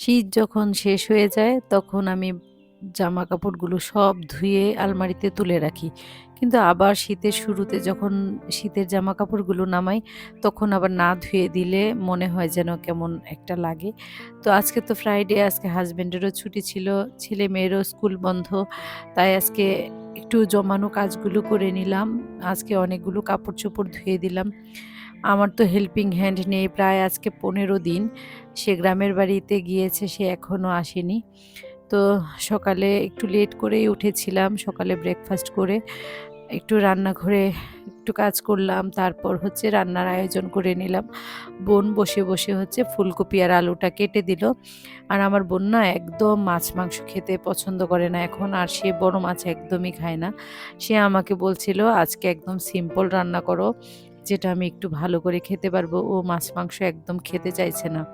শীত যখন শেষ হয়ে যায় তখন আমি জামা কাপড়গুলো সব ধুয়ে আলমারিতে তুলে রাখি। কিন্তু আবার শীতের শুরুতে যখন শীতের জামা কাপড়গুলো নামাই তখন আবার না ধুয়ে দিলে মনে হয় যেন কেমন একটা লাগে। তো আজকে তো ফ্রাইডে, আজকে হাসব্যান্ডেরও ছুটি ছিল, ছেলে-মেয়েরও স্কুল বন্ধ। তাই আজকে একটু জমানো কাজগুলো করে নিলাম। আজকে অনেকগুলো কাপড়-চোপড় ধুয়ে দিলাম। আমার তো হেল্পিং হ্যান্ড নেই প্রায় আজকে ১৫ দিন। সে গ্রামের বাড়িতে গিয়েছে, সে এখনো আসেনি। তো সকালে একটু লেট করেই উঠেছিলাম। সকালে ব্রেকফাস্ট করে একটু রান্নাঘরে একটু কাজ করলাম। তারপর হচ্ছে রান্নার আয়োজন করে নিলাম। বোন বসে হচ্ছে ফুলকপি আর আলুটা কেটে দিল। আর আমার বোন না একদম মাছ-মাংস খেতে পছন্দ করে না এখন। আর সে বড় মাছ একদমই খায় না। সে আমাকে বলছিল, "আজকে একদম সিম্পল রান্না করো, যেটা আমি একটু ভালো করে খেতে পারবো।" ও মাছ-মাংস একদম খেতে চাইছে না।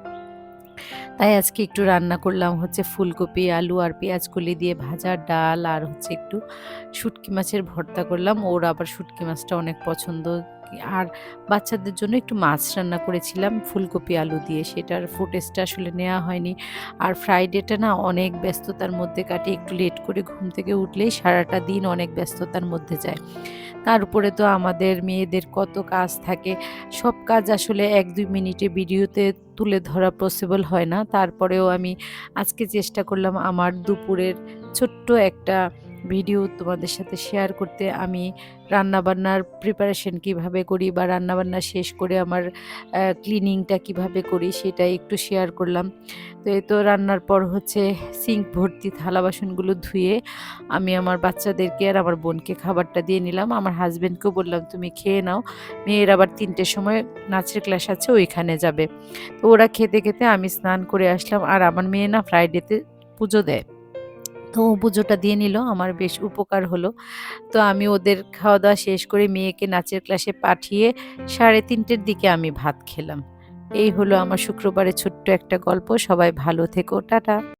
তাই আজকে একটু রান্না করলাম হচ্ছে ফুলকপি, আলু আর পেঁয়াজ কলি দিয়ে ভাজা, ডাল আর হচ্ছে একটু শুঁটকি মাছের ভর্তা করলাম। ওর আবার শুঁটকি মাছটা অনেক পছন্দ। আর বাচ্চাদের জন্য একটু মাছ রান্না করেছিলাম ফুলকপি, আলু দিয়ে। সেটার ফুটেজটা আসলে নেওয়া হয়নি। আর ফ্রাইডেটা না অনেক ব্যস্ততার মধ্যে কাটি। একটু লেট করে ঘুম থেকে উঠলেই সারাটা দিন অনেক ব্যস্ততার মধ্যে যায়। তার উপরে তো আমাদের মেয়েদের কত কাজ থাকে। সব কাজ আসলে ১-২ মিনিটে ভিডিওতে তুলে ধরা পসিবল হয় না। তারপরেও আমি আজকে চেষ্টা করলাম আমার দুপুরের ছোট্ট একটা ভিডিও তোমাদের সাথে শেয়ার করতে। আমি রান্নাবান্নার প্রিপারেশন কিভাবে করি বা রান্নাবান্না শেষ করে আমার ক্লিনিংটা কিভাবে করি সেটা একটু শেয়ার করলাম। তো এই তো রান্নার পর হচ্ছে সিঙ্ক ভর্তি থালা বাসনগুলো ধুয়ে আমি আমার বাচ্চাদেরকে আর আমার বোনকে খাবারটা দিয়ে নিলাম। আমার হাসব্যান্ডকেও বললাম, "তুমি খেয়ে নাও।" মেয়ের আবার ৩ টের সময় নাচের ক্লাস আছে, ওইখানে যাবে। তো ওরা খেতে আমি স্নান করে আসলাম। আর আমার মেয়ে না ফ্রাইডেতে পুজো দেয়। তো ও পুজোটা দিয়ে নিল, আমার বেশ উপকার হলো। তো আমি ওদের খাওয়া-দাওয়া শেষ করে মেয়েকে নাচের ক্লাসে পাঠিয়ে ৩:৩০ টের দিকে আমি ভাত খেলাম। এই হলো আমার শুক্রবারের ছোট্ট একটা গল্প। সবাই ভালো থেকো। টাটা।